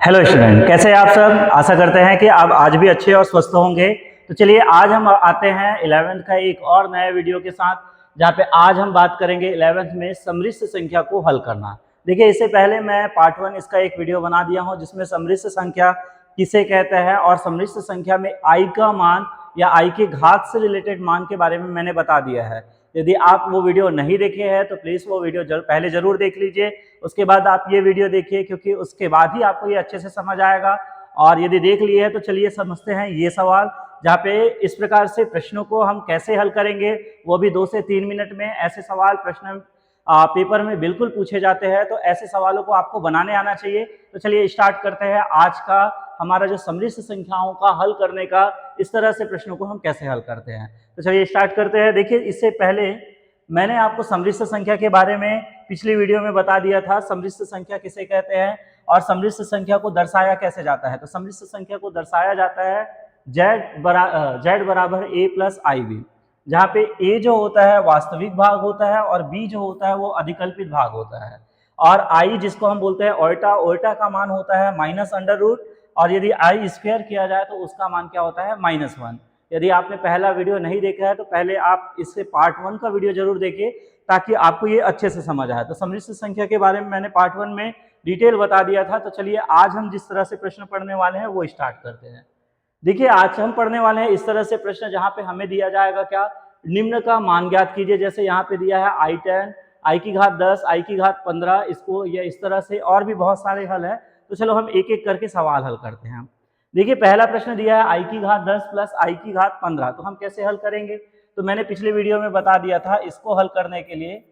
Hello student, कैसे हैं आप सब। आशा करते हैं कि आप आज भी अच्छे और स्वस्थ होंगे। तो चलिए आज हम आते हैं 11वीं का एक और नए वीडियो के साथ, जहां पे आज हम बात करेंगे 11वीं में सम्मिश्र संख्या को हल करना। देखिए, इससे पहले मैं पार्ट 1 इसका एक वीडियो बना दिया हूं, जिसमें सम्मिश्र संख्या किसे कहते हैं और सम्मिश्र संख्या में आई का मान या आई की घात से रिलेटेड मान के बारे में मैंने बता दिया है। यदि आप वो वीडियो नहीं देखे हैं तो प्लीज़ वो वीडियो पहले ज़रूर देख लीजिए, उसके बाद आप ये वीडियो देखिए, क्योंकि उसके बाद ही आपको ये अच्छे से समझ आएगा। और यदि देख लिए है तो चलिए समझते हैं ये सवाल, जहाँ पे इस प्रकार से प्रश्नों को हम कैसे हल करेंगे, वो भी 2 से 3 मिनट में। ऐसे सवाल प्रश्न पेपर में बिल्कुल पूछे जाते हैं, तो ऐसे सवालों को आपको बनाने आना चाहिए। तो चलिए स्टार्ट करते हैं आज का हमारा जो सम्मिश्र संख्याओं का हल करने का, इस तरह से प्रश्नों को हम कैसे हल करते हैं। तो चलिए स्टार्ट करते हैं। देखिए, इससे पहले मैंने आपको सम्मिश्र संख्या के बारे में पिछली वीडियो में बता दिया था, सम्मिश्र संख्या किसे कहते हैं और सम्मिश्र संख्या को दर्शाया कैसे जाता है। तो सम्मिश्र संख्या को दर्शाया जाता है z बराबर a प्लस आई बी, जहाँ पे a जो होता है वास्तविक भाग होता है और b जो होता है वो अधिकल्पित भाग होता है। और i जिसको हम बोलते हैं ओल्टा, ओल्टा का मान होता है माइनस अंडर रूट, और यदि आई स्क्वायर किया जाए तो उसका मान क्या होता है -1। यदि आपने पहला वीडियो नहीं देखा है तो पहले आप इससे पार्ट 1 का वीडियो जरूर देखिए, ताकि आपको ये अच्छे से समझ आए। तो सम्मिश्र संख्या के बारे में मैंने पार्ट 1 में डिटेल बता दिया था। तो चलिए आज हम जिस तरह से प्रश्न पढ़ने वाले हैं वो स्टार्ट करते हैं। देखिए, आज हम पढ़ने वाले हैं इस तरह से प्रश्न, जहाँ पे हमें दिया जाएगा क्या, निम्न का मान ज्ञात कीजिए। जैसे यहाँ पे दिया है i10, आई की घात 10, आई की घात 15, इसको या इस तरह से और भी बहुत सारे हल है। तो चलो हम एक एक करके सवाल हल करते हैं। देखिए, पहला प्रश्न दिया है आई की घात 10 प्लस आई की घात 15, तो हम कैसे हल करेंगे। तो मैंने पिछले वीडियो में बता दिया था, इसको हल करने के लिए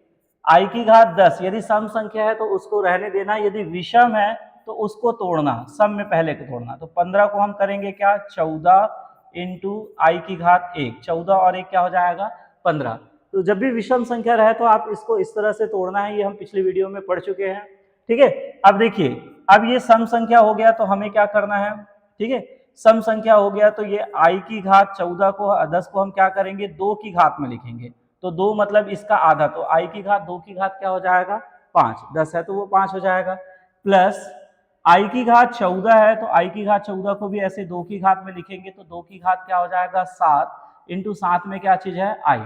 आई की घात 10 यदि सम संख्या है तो उसको रहने देना, यदि विषम है तो उसको तोड़ना, सम में पहले को तोड़ना। तो 15 को हम करेंगे क्या, 14 इंटू आई की घात 1, 14 और 1 क्या हो जाएगा 15। तो जब भी विषम संख्या रहे तो आप इसको इस तरह से तोड़ना है, ये हम पिछली वीडियो में पढ़ चुके हैं। ठीक है, अब देखिए, अब ये सम संख्या हो गया तो हमें क्या करना है। ठीक है, सम संख्या हो गया तो ये आई की घात 14 को 10 को हम क्या करेंगे 2 की घात में लिखेंगे। तो 2 मतलब इसका आधा, तो आई की घात 2 की घात क्या हो जाएगा 5, 10 है तो वो 5 हो जाएगा। प्लस आई की घात 14 है तो आई की घात 14 को भी ऐसे 2 की घात में लिखेंगे, तो 2 की घात क्या हो जाएगा 7, इंटू 7 में क्या चीज है आई।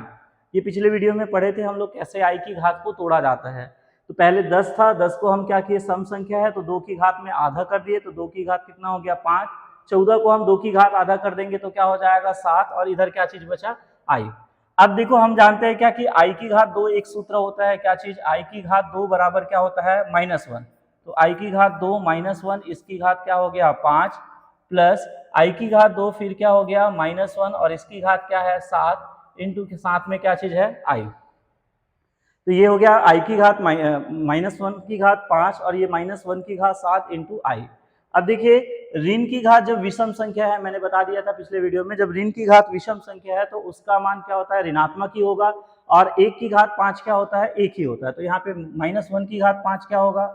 ये पिछले वीडियो में पढ़े थे हम लोग कैसे आई की घात को तोड़ा जाता है। तो पहले 10 था, 10 को हम क्या किए, सम संख्या है तो 2 की घात में आधा कर दिए, तो 2 की घात कितना हो गया 5। 14 को हम 2 की घात आधा कर देंगे तो क्या हो जाएगा 7, और इधर क्या चीज बचा आई। अब देखो, हम जानते हैं क्या कि आई की घात 2 एक सूत्र होता है, क्या चीज, आई की घात 2 बराबर क्या होता है -1। तो आई की घात 2 -1, इसकी घात क्या हो गया 5, प्लस आई की घात 2 फिर क्या हो गया -1 और इसकी घात क्या है 7, इंटू के साथ में क्या चीज है आई। तो ये हो गया आई की घात -1 की घात 5 और ये -1 की घात 7 इंटू आई। अब देखिए, ऋण की घात जब विषम संख्या है, मैंने बता दिया था पिछले वीडियो में, जब ऋण की घात विषम संख्या है तो उसका मान क्या होता है ऋणात्मक ही होगा, और 1 की घात 5 क्या होता है 1 ही होता है। तो यहाँ पे -1 की घात 5 क्या होगा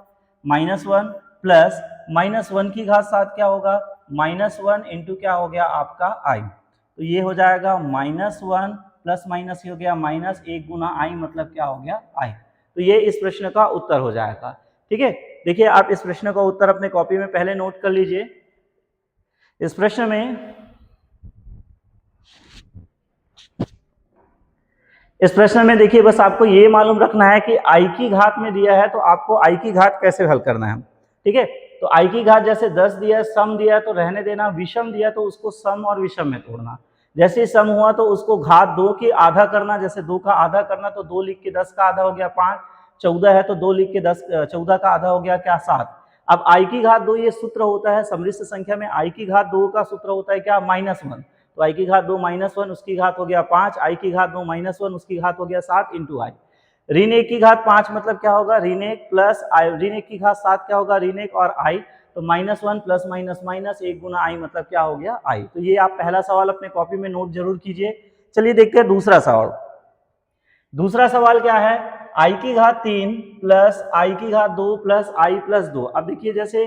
-1, प्लस -1 की घात 7 क्या होगा -1 इंटू क्या हो गया आपका आई। तो ये हो जाएगा -1 प्लस माइनस हो गया -1 गुना आई, मतलब क्या हो गया आई। तो ये इस प्रश्न का उत्तर हो जाएगा। ठीक है, देखिए आप इस प्रश्न का उत्तर अपने कॉपी में पहले नोट कर लीजिए। इस प्रश्न में देखिए, बस आपको ये मालूम रखना है कि आई की घात में दिया है तो आपको आई की घात कैसे हल करना है। ठीक है, तो आई की घात जैसे 10 दिया है, सम दिया है तो रहने देना, विषम दिया तो उसको सम और विषम में तोड़ना। जैसे सम हुआ तो उसको घात 2 की आधा करना, जैसे 2 का आधा करना तो 2 लिख के 10 का आधा हो गया 5, 14 है तो 2 लिख के 14 का आधा हो गया क्या 7। अब आई की घात 2 ये सूत्र होता है सम्मिश्र संख्या में, आई की घात 2 का सूत्र होता है क्या -1। तो आई की घात 2 -1 उसकी घात हो गया 5, आई की घात 2 -1 उसकी घात हो गया 7 इंटू आई। ऋण 1 की घात 5 मतलब क्या होगा ऋण 1 प्लस आई, ऋण 1 की घात 7 क्या होगा ऋण 1 और आई, तो -1 प्लस माइनस माइनस 1 गुना आई, मतलब क्या हो गया आई। तो ये आप पहला सवाल अपने कॉपी में नोट जरूर कीजिए। चलिए देखते हैं दूसरा सवाल। दूसरा सवाल क्या है, आई की घात 3 प्लस आई की घात 2 प्लस आई प्लस 2। अब देखिए, जैसे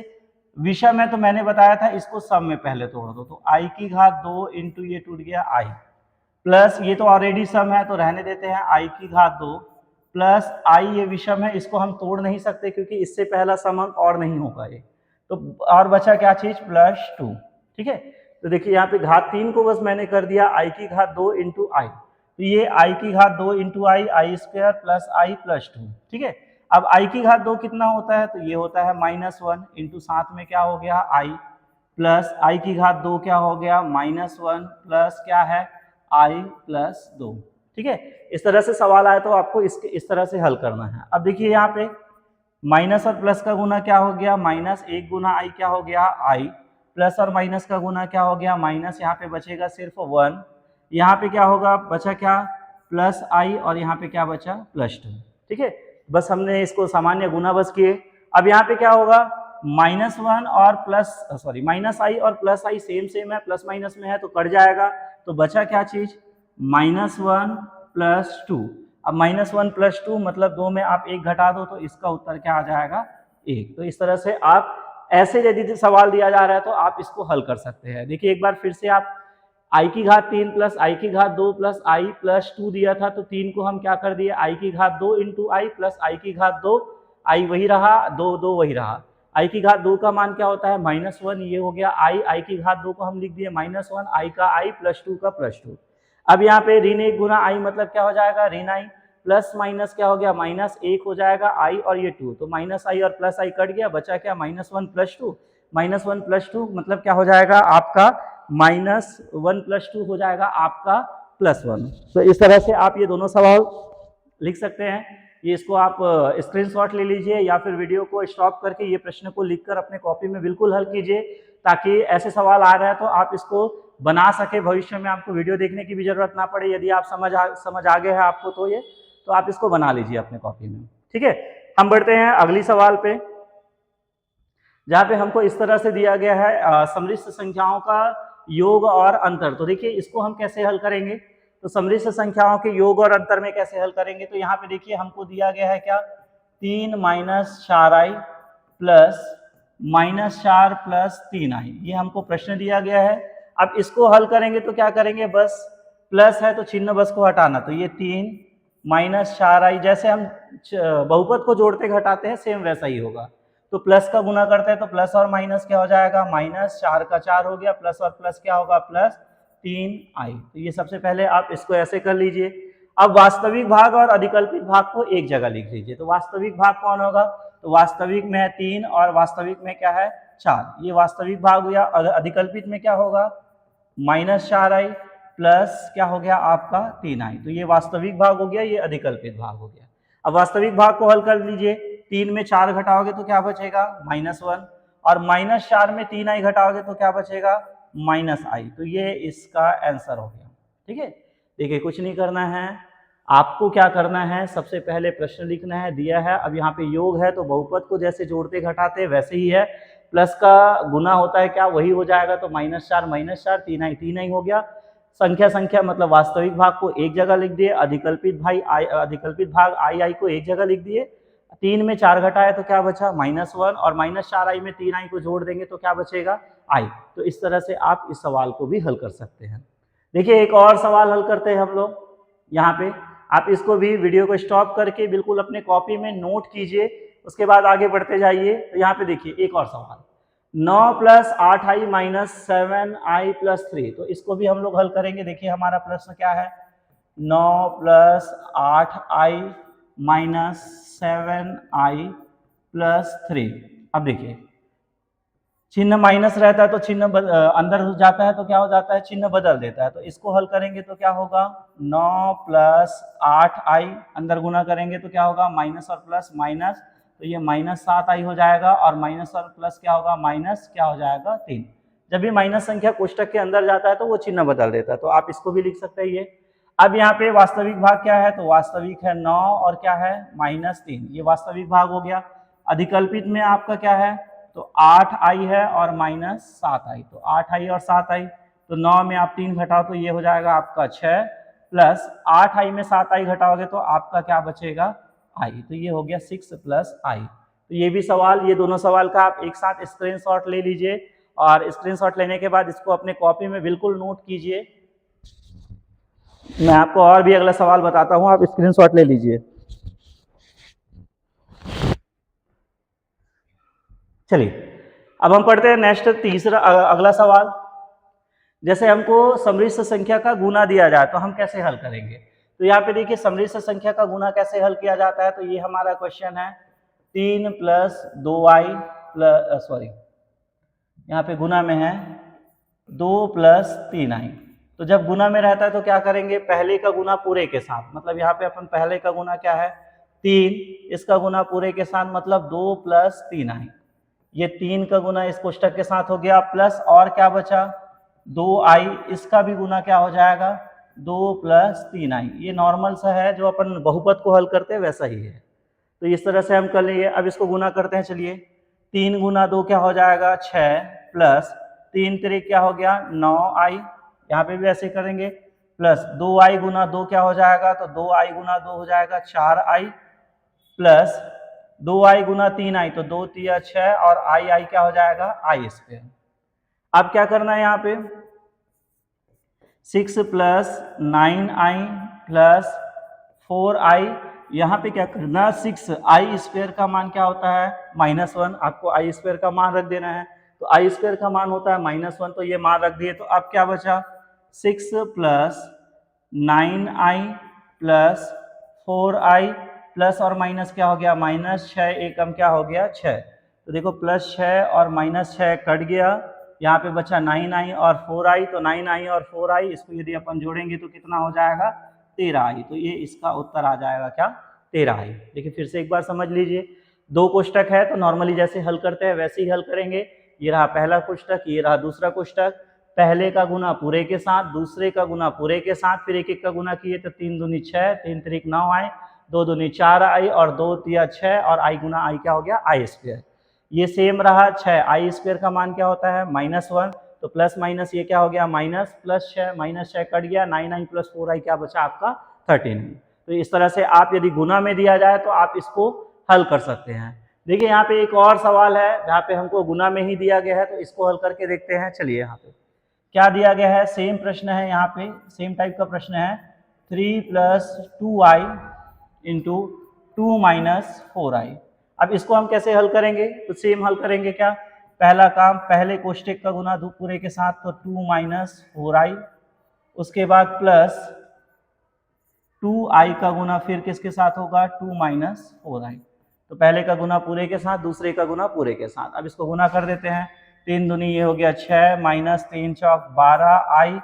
विषम है तो मैंने बताया था इसको सम में पहले तोड़ दो, तो आई की घात 2 इंटू ये टूट गया आई, प्लस ये तो ऑलरेडी सम है तो रहने देते हैं आई की घात 2, प्लस आई ये विषम है, इसको हम तोड़ नहीं सकते क्योंकि इससे पहला सम अंक और नहीं होगा ये, तो और बचा क्या चीज, +2। ठीक है, तो देखिए यहाँ पे घात 3 को बस मैंने कर दिया i की घात 2 इंटू आई, तो ये i की घात 2 इंटू आई, आई स्क्वायर प्लस आई प्लस 2। ठीक है, अब i की घात 2 कितना होता है, तो ये होता है -1 इंटू साथ में क्या हो गया i, प्लस i की घात 2 क्या हो गया -1 प्लस क्या है i प्लस 2। ठीक है, इस तरह से सवाल आया तो आपको इस तरह से हल करना है। अब देखिए यहाँ पे माइनस और प्लस का गुना क्या हो गया, -1 गुना i क्या हो गया i, प्लस और माइनस का गुना क्या हो गया, माइनस यहाँ पे बचेगा सिर्फ 1, यहाँ पे क्या होगा, बचा क्या, प्लस i और यहाँ पे क्या बचा, +2। ठीक है, बस हमने इसको सामान्य गुना बस किए। अब यहाँ पे क्या होगा, -1 और -i और प्लस i सेम है, प्लस माइनस में है तो कट जाएगा, तो बचा क्या चीज, -1 + 2। अब -1 + 2 मतलब 2 में आप 1 घटा दो तो इसका उत्तर क्या आ जाएगा, 1। तो इस तरह से आप ऐसे यदि सवाल दिया जा रहा है तो आप इसको हल कर सकते हैं। देखिए एक बार फिर से आप i की घात 3 प्लस i की घात 2 प्लस i प्लस 2 दिया था, तो 3 को हम क्या कर दिए, i की घात 2 इंटू आई प्लस i की घात 2, i वही रहा, 2 वही रहा। i की घात 2 का मान क्या होता है, -1, ये हो गया i की घात 2 को हम लिख दिए -1, i का i प्लस 2 का +2। अब यहाँ पे ऋण 1 गुना i मतलब क्या हो जाएगा, ऋण i, प्लस माइनस क्या हो गया, -1 हो जाएगा i और ये 2, तो -i और प्लस i कट गया, बचा क्या, -1 + 2, -1 + 2 मतलब क्या हो जाएगा आपका, -1 + 2 हो जाएगा आपका +1। तो इस तरह से आप ये दोनों सवाल लिख सकते हैं। ये इसको आप स्क्रीनशॉट ले लीजिए या फिर वीडियो को स्टॉप करके ये प्रश्न को लिखकर अपने कॉपी में बिल्कुल हल कीजिए, ताकि ऐसे सवाल आ रहे हैं तो आप इसको बना सके, भविष्य में आपको वीडियो देखने की भी जरूरत ना पड़े। यदि आप समझ आ गया है आपको तो आप इसको बना लीजिए अपने कॉपी में। ठीक है, हम बढ़ते हैं अगली सवाल पे, जहाँ पे हमको इस तरह से दिया गया है समृद्ध संख्याओं का योग और अंतर। तो देखिए इसको हम कैसे हल करेंगे, तो समृद्ध संख्याओं के योग और अंतर में कैसे हल करेंगे, तो यहाँ पे देखिए हमको दिया गया है क्या, 3 - 4i प्लस -4 प्लस 3i, ये हमको प्रश्न दिया गया है। अब इसको हल करेंगे तो क्या करेंगे, बस प्लस है तो चिन्ह बस को हटाना, तो ये 3 - 4i, जैसे हम बहुपद को जोड़ते घटाते हैं सेम वैसा ही होगा। तो प्लस का गुना करते हैं तो प्लस और माइनस क्या हो जाएगा, -4 का 4 हो गया, प्लस और प्लस क्या होगा, +3i। तो ये सबसे पहले आप इसको ऐसे कर लीजिए। अब वास्तविक भाग और अधिकल्पित भाग को एक जगह लिख लीजिए। तो वास्तविक भाग कौन होगा, तो वास्तविक में है 3 और वास्तविक में क्या है 4, ये वास्तविक भाग हुआ। अधिकल्पित में क्या होगा, -4i प्लस क्या हो गया आपका 3i, तो ये वास्तविक भाग हो गया, ये अधिकल्पित भाग हो गया। अब वास्तविक भाग को हल कर लीजिए, 3 में 4 घटाओगे तो क्या बचेगा, -1, और -4 में 3i घटाओगे तो क्या बचेगा, -i। तो ये इसका आंसर हो गया। ठीक है, देखिए कुछ नहीं करना है, आपको क्या करना है, सबसे पहले प्रश्न लिखना है, दिया है। अब यहाँ पे योग है तो बहुपद को जैसे जोड़ते घटाते वैसे ही है, प्लस का गुना होता है क्या, वही हो जाएगा, तो -4 - 3i 3i हो गया। संख्या मतलब वास्तविक भाग को एक जगह लिख दिए, अधिकल्पित भाग आई को एक जगह लिख दिए। 3 में 4 घटाया तो क्या बचा, -1, और -4i में 3i को जोड़ देंगे तो क्या बचेगा, i। तो इस तरह से आप इस सवाल को भी हल कर सकते हैं। देखिए एक और सवाल हल करते हैं हम लोग यहाँ पे, आप इसको भी वीडियो को स्टॉप करके बिल्कुल अपने कॉपी में नोट कीजिए, उसके बाद आगे बढ़ते जाइए। तो यहाँ पे देखिए एक और सवाल, 9 + 8i - 7i + 3, तो इसको भी हम लोग हल करेंगे। देखिए हमारा प्रश्न क्या है, 9 + 8i - 7i + 3। अब देखिए चिन्ह माइनस रहता है तो चिन्ह अंदर हो जाता है तो क्या हो जाता है, चिन्ह बदल देता है। तो इसको हल करेंगे तो क्या होगा, 9 + 8i, अंदर गुना करेंगे तो क्या होगा, माइनस और प्लस माइनस, तो ये -7i हो जाएगा, और माइनस और प्लस क्या होगा, माइनस क्या हो जाएगा 3। जब भी माइनस संख्या कोष्टक के अंदर जाता है तो वो चिन्ह बदल देता है, तो आप इसको भी लिख सकते हैं ये। अब यहाँ पे वास्तविक भाग क्या है, तो वास्तविक है 9 और क्या है -3, ये वास्तविक भाग हो गया। अधिकल्पित में आपका क्या है, तो 8i है और -7i, तो 8i और 7i, तो 9 में आप 3 घटाओ तो ये हो जाएगा आपका 6, प्लस 8i में 7i घटाओगे तो आपका क्या बचेगा, i, तो ये हो गया 6 + i। तो ये भी सवाल, ये दोनों सवाल का आप एक साथ स्क्रीनशॉट ले लीजिए, और स्क्रीनशॉट लेने के बाद इसको अपने कॉपी में बिल्कुल नोट कीजिए। मैं आपको और भी अगला सवाल बताता हूँ, आप स्क्रीनशॉट ले लीजिए। चलिए अब हम पढ़ते हैं नेक्स्ट तीसरा अगला सवाल। जैसे हमको समृद्ध संख्या का गुना दिया जाए तो हम कैसे हल करेंगे। तो यहाँ पे देखिए समृद्ध संख्या का गुना कैसे हल किया जाता है। तो ये हमारा क्वेश्चन है 3 प्लस 2i प्लस यहाँ पे गुना में है 2 प्लस 3i। तो जब गुना में रहता है तो क्या करेंगे, पहले का गुना पूरे के साथ, मतलब यहाँ पे अपन पहले का गुना क्या है 3, इसका गुना पूरे के साथ मतलब 2 प्लस 3i। ये 3 का गुना इस कोष्टक के साथ हो गया, प्लस और क्या बचा 2i, इसका भी गुना क्या हो जाएगा 2 प्लस 3i। ये नॉर्मल सा है, जो अपन बहुपद को हल करते हैं वैसा ही है। तो इस तरह से हम कर लेंगे। अब इसको गुना करते हैं, चलिए 3 गुना 2 क्या हो जाएगा 6, प्लस 3 तिरिक क्या हो गया 9i, यहाँ पे भी ऐसे करेंगे, प्लस 2i गुना 2 क्या हो जाएगा, तो 2i गुना 2 हो जाएगा 4i, प्लस 2i गुना 3i, तो 2 तिया 6 और i क्या हो जाएगा i स्क्वायर। अब क्या करना है यहाँ पे 6 प्लस 9i प्लस 4i, यहाँ पे क्या करना 6i स्क्वायर का मान क्या होता है -1, आपको i स्क्वायर का मान रख देना है। तो i स्क्वायर का मान होता है -1, तो ये मान रख दिए। तो अब क्या बचा 6 plus 9i plus 4i plus और माइनस क्या हो गया -6, एकम क्या हो गया 6। तो देखो प्लस 6 और -6 कट गया, यहाँ पे बचा 9i और 4i, तो 9i और 4i इसको यदि अपन जोड़ेंगे तो कितना हो जाएगा 13i। तो ये इसका उत्तर आ जाएगा क्या 13i। देखिए फिर से एक बार समझ लीजिए, दो कोष्टक है तो नॉर्मली जैसे हल करते हैं वैसे ही हल करेंगे। ये रहा पहला कोष्टक, ये रहा दूसरा कोष्टक, पहले का गुना पूरे के साथ, दूसरे का गुना पूरे के साथ, फिर एक एक का गुना किए तो 3 दूनी 6, 3 तिरिक 9i, 2 दूनी 4i और 2 तिया 6 और i गुना i क्या हो गया i स्क्वायर। ये सेम रहा 6, i स्क्वायर का मान क्या होता है -1, तो प्लस माइनस ये क्या हो गया माइनस, प्लस 6 -6 कट गया, 9i प्लस 4i क्या बचा आपका 13। तो इस तरह से आप यदि गुना में दिया जाए तो आप इसको हल कर सकते हैं। देखिए यहाँ पे एक और सवाल है जहाँ पे हमको गुना में ही दिया गया है, तो इसको हल करके देखते हैं। चलिए यहाँ पे क्या दिया गया है, सेम प्रश्न है, यहाँ पे सेम टाइप का प्रश्न है 3 plus 2i into 2 minus 4i। अब इसको हम कैसे हल करेंगे, तो सेम हल करेंगे। क्या पहला काम, पहले कोष्टक का गुना पूरे के साथ, तो 2 माइनस 4i, उसके बाद प्लस 2i का गुना फिर किसके साथ होगा 2 माइनस 4i। तो पहले का गुना पूरे के साथ, दूसरे का गुना पूरे के साथ। अब इसको गुना कर देते हैं, 3 दूनी ये हो गया 6 माइनस 3 चौक 12i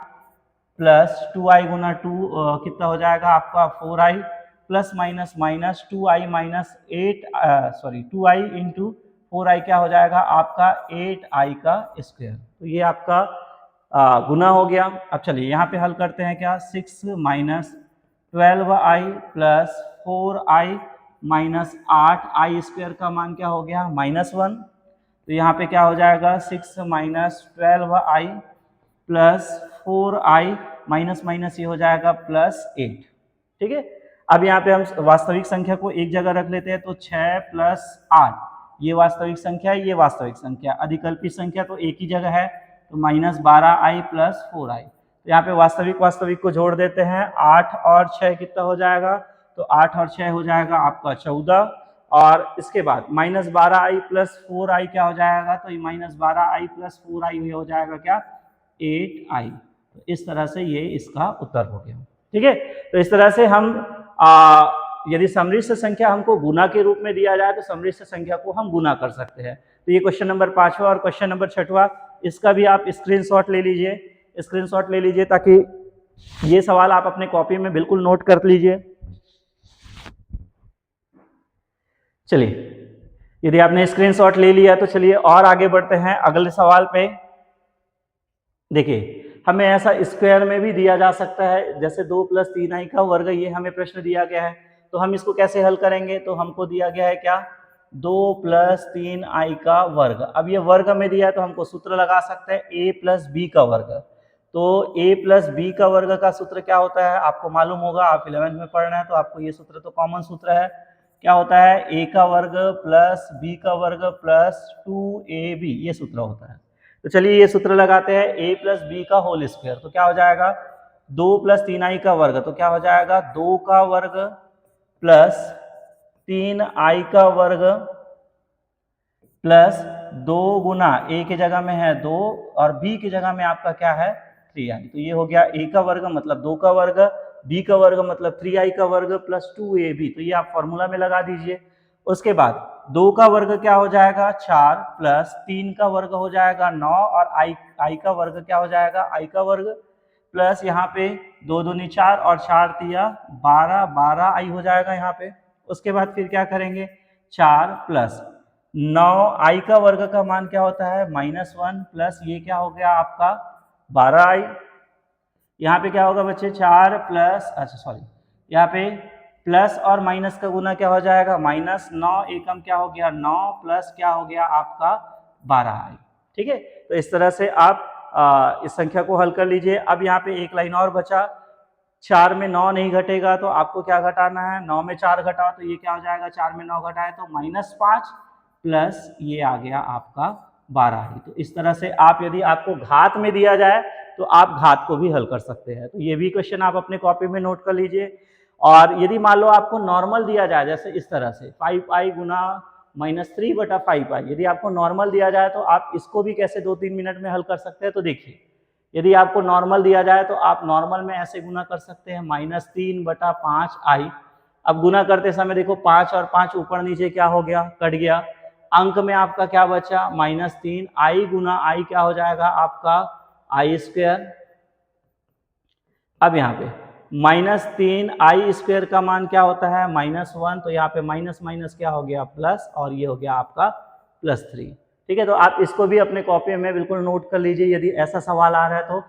प्लस 2i गुना 2 कितना हो जाएगा आपका 4i plus minus minus 2i minus 2i into 4i क्या हो जाएगा आपका 8i का स्क्वायर। तो ये आपका गुना हो गया। अब चलिए यहाँ पे हल करते हैं। क्या 6 minus 12i plus 4i minus 8i square का मान क्या हो गया -1। तो यहाँ पे क्या हो जाएगा 6 minus 12i plus 4i minus minus ये हो जाएगा +8। ठीक है, अब यहाँ पे हम वास्तविक संख्या को एक जगह रख लेते हैं। तो 6 प्लस 8 ये वास्तविक संख्या है, ये वास्तविक संख्या। अधिकल्पित संख्या तो एक ही जगह है, तो -12i प्लस 4i। तो यहाँ पे वास्तविक वास्तविक को जोड़ देते हैं, 8 और 6 कितना हो जाएगा, तो 8 और 6 हो जाएगा आपका 14। और इसके बाद -12i प्लस 4i क्या हो जाएगा, तो -12i प्लस 4i हो जाएगा क्या 8i। तो इस तरह से ये इसका उत्तर हो गया। ठीक है, तो इस तरह से हम यदि समृद्ध संख्या हमको गुना के रूप में दिया जाए तो समृद्ध संख्या को हम गुना कर सकते हैं। तो ये क्वेश्चन नंबर 5वां और क्वेश्चन नंबर 6वां, इसका भी आप स्क्रीनशॉट ले लीजिए, स्क्रीनशॉट ले लीजिए ताकि ये सवाल आप अपने कॉपी में बिल्कुल नोट कर लीजिए। चलिए, यदि आपने स्क्रीनशॉट ले लिया तो चलिए और आगे बढ़ते हैं अगले सवाल पे। देखिए हमें ऐसा स्क्वायर में भी दिया जा सकता है, जैसे 2 प्लस 3i का वर्ग, ये हमें प्रश्न दिया गया है। तो हम इसको कैसे हल करेंगे, तो हमको दिया गया है क्या 2 प्लस 3i का वर्ग। अब ये वर्ग हमें दिया है तो हमको सूत्र लगा सकते हैं a प्लस बी का वर्ग। तो a प्लस बी का वर्ग का सूत्र क्या होता है आपको मालूम होगा, आप 11th में पढ़ रहे हैं तो आपको ये सूत्र तो कॉमन सूत्र है। क्या होता है a का वर्ग प्लस b का वर्ग प्लस 2ab, ये सूत्र होता है। तो चलिए ये सूत्र लगाते हैं, a प्लस बी का होल स्क्वायर। तो क्या हो जाएगा 2 प्लस 3i का वर्ग, तो क्या हो जाएगा 2 का वर्ग प्लस 3i का वर्ग प्लस 2 गुना a की जगह में है 2 और b की जगह में आपका क्या है 3i। तो ये हो गया a का वर्ग मतलब 2 का वर्ग, b का वर्ग मतलब 3i का वर्ग प्लस 2ab। तो ये आप फॉर्मूला में लगा दीजिए। उसके बाद 2 का वर्ग क्या हो जाएगा 4 प्लस 3 का वर्ग हो जाएगा 9 और i का वर्ग क्या हो जाएगा i का वर्ग प्लस यहाँ पे 2 दूनी 4 और 4 तिया 12, 12i हो जाएगा यहाँ पे। उसके बाद फिर क्या करेंगे 4 प्लस 9i का वर्ग का मान क्या होता है -1 प्लस ये क्या हो गया आपका 12i। यहाँ पे क्या होगा बच्चे 4 प्लस यहाँ पे प्लस और माइनस का गुना क्या हो जाएगा -9 एकम क्या हो गया 9 प्लस क्या हो गया आपका 12i। ठीक है, तो इस तरह से आप इस संख्या को हल कर लीजिए। अब यहाँ पे एक लाइन और बचा, 4 में 9 नहीं घटेगा तो आपको क्या घटाना है 9 में 4 घटाओ तो ये क्या हो जाएगा 4 में 9 घटाए तो -5 प्लस ये आ गया आपका 12i। तो इस तरह से आप यदि आपको घात में दिया जाए तो आप घात को भी हल कर सकते हैं। तो ये भी क्वेश्चन आप अपने कॉपी में नोट कर लीजिए। और यदि मान लो आपको नॉर्मल दिया जाए जैसे इस तरह से 5i गुना -3/5i, यदि आपको नॉर्मल दिया जाए तो आप इसको भी कैसे 2-3 मिनट में हल कर सकते हैं। तो देखिए यदि आपको नॉर्मल दिया जाए तो आप नॉर्मल में ऐसे गुना कर सकते हैं -3/5i। अब गुना करते समय देखो 5 और 5 ऊपर नीचे क्या हो गया कट गया, अंक में आपका क्या बचा -3, i गुना i क्या हो जाएगा आपका i²। अब यहाँ पे -3i² का मान क्या होता है -1, तो यहाँ पे माइनस माइनस क्या हो गया प्लस और ये हो गया आपका +3। ठीक है, तो आप इसको भी अपने कॉपी में बिल्कुल नोट कर लीजिए। यदि ऐसा सवाल आ रहा है तो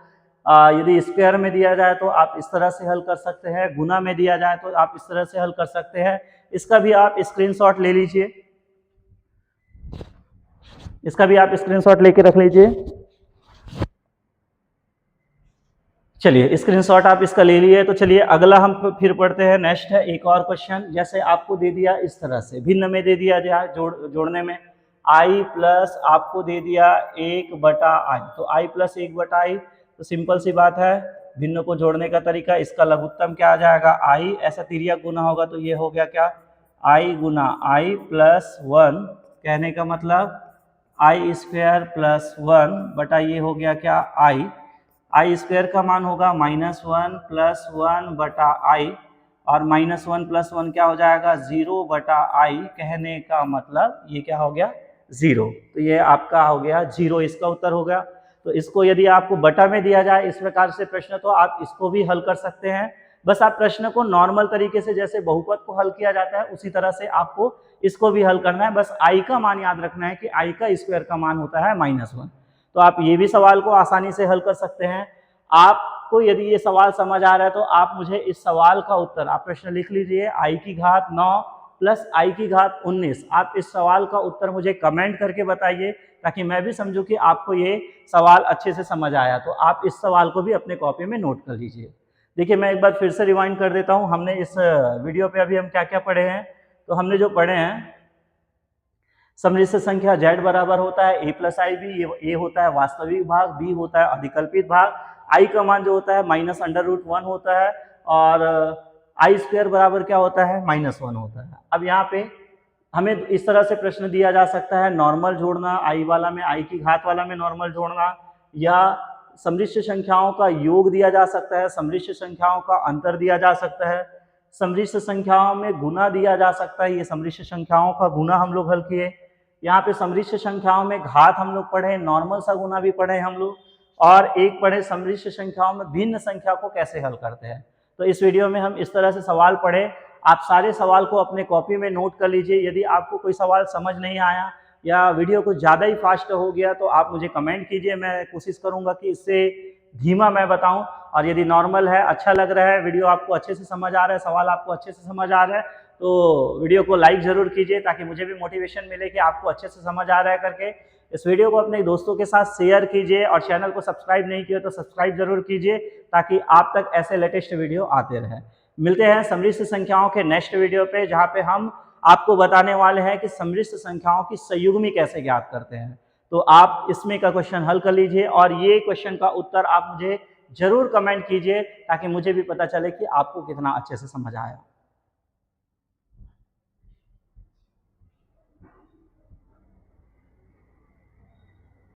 यदि स्क्वायर में दिया जाए तो आप इस तरह से हल कर सकते हैं, गुना में दिया जाए तो आप इस तरह से हल कर सकते हैं। इसका भी आप स्क्रीनशॉट ले लीजिए, इसका भी आप स्क्रीनशॉट लेके रख लीजिए। चलिए स्क्रीनशॉट आप इसका ले लिए। तो चलिए अगला हम फिर पढ़ते हैं। नेक्स्ट है एक और क्वेश्चन, जैसे आपको दे दिया इस तरह से भिन्न में दे दिया जाए जोड़ने में i प्लस आपको दे दिया 1/i, तो i प्लस 1/i, तो सिंपल सी बात है भिन्न को जोड़ने का तरीका, इसका लघुत्तम क्या आ जाएगा i, ऐसा तिर्यक गुना होगा तो ये हो गया क्या i गुना i प्लस 1, कहने का मतलब i² प्लस 1 ये हो गया क्या i² का मान होगा -1 प्लस 1/i और -1 प्लस 1 क्या हो जाएगा 0/i, कहने का मतलब ये क्या हो गया 0। तो ये आपका हो गया 0, इसका उत्तर हो गया। तो इसको यदि आपको बटा में दिया जाए इस प्रकार से प्रश्न तो आप इसको भी हल कर सकते हैं। बस आप प्रश्न को नॉर्मल तरीके से जैसे बहुपद को हल किया जाता है उसी तरह से आपको इसको भी हल करना है। बस i का मान याद रखना है कि i का स्क्वायर का मान होता है -1। तो आप ये भी सवाल को आसानी से हल कर सकते हैं। आपको यदि ये सवाल समझ आ रहा है तो आप मुझे इस सवाल का उत्तर आप प्रश्न लिख लीजिए i की घात 9 प्लस i की घात 19। आप इस सवाल का उत्तर मुझे कमेंट करके बताइए ताकि मैं भी समझूं कि आपको ये सवाल अच्छे से समझ आया। तो आप इस सवाल को भी अपने कॉपी में नोट कर लीजिए। देखिए मैं एक बार फिर से रिवाइंड कर देता हूँ, हमने इस वीडियो पे अभी हम क्या क्या पढ़े हैं। तो हमने जो पढ़े हैं समृद्ध संख्या z बराबर होता है a प्लस i b, ये a होता है वास्तविक भाग, b होता है अधिकल्पित भाग, i का मान जो होता है -√1 होता है और i² बराबर क्या होता है -1 होता है। अब यहाँ पे हमें इस तरह से प्रश्न दिया जा सकता है नॉर्मल जोड़ना, i वाला में i की घात वाला में नॉर्मल जोड़ना, या समृद्ध संख्याओं का योग दिया जा सकता है, समृद्ध संख्याओं का अंतर दिया जा सकता है, समृद्ध संख्याओं में गुना दिया जा सकता है। ये समृद्ध संख्याओं का गुना हम लोग हल किए। यहाँ पे समृद्ध संख्याओं में घात हम लोग पढ़े, नॉर्मल सा गुना भी पढ़े हम लोग, और एक पढ़े समृद्ध संख्याओं में भिन्न संख्या को कैसे हल करते हैं। तो इस वीडियो में हम इस तरह से सवाल पढ़े। आप सारे सवाल को अपने कॉपी में नोट कर लीजिए। यदि आपको कोई सवाल समझ नहीं आया या वीडियो कुछ ज़्यादा ही फास्ट हो गया तो आप मुझे कमेंट कीजिए, मैं कोशिश करूँगा कि इससे धीमा मैं बताऊँ। और यदि नॉर्मल है, अच्छा लग रहा है, वीडियो आपको अच्छे से समझ आ रहा है, सवाल आपको अच्छे से समझ आ रहा है, तो वीडियो को लाइक ज़रूर कीजिए ताकि मुझे भी मोटिवेशन मिले कि आपको अच्छे से समझ आ रहा है करके। इस वीडियो को अपने दोस्तों के साथ शेयर कीजिए और चैनल को सब्सक्राइब नहीं किया तो सब्सक्राइब जरूर कीजिए ताकि आप तक ऐसे लेटेस्ट वीडियो आते रहें। मिलते हैं समृद्ध संख्याओं के नेक्स्ट वीडियो पे, जहाँ पे हम आपको बताने वाले हैं कि समृद्ध संख्याओं की संयुग्मी कैसे ज्ञात करते हैं। तो आप इसमें का क्वेश्चन हल कर लीजिए और ये क्वेश्चन का उत्तर आप मुझे जरूर कमेंट कीजिए ताकि मुझे भी पता चले कि आपको कितना अच्छे से समझ आया।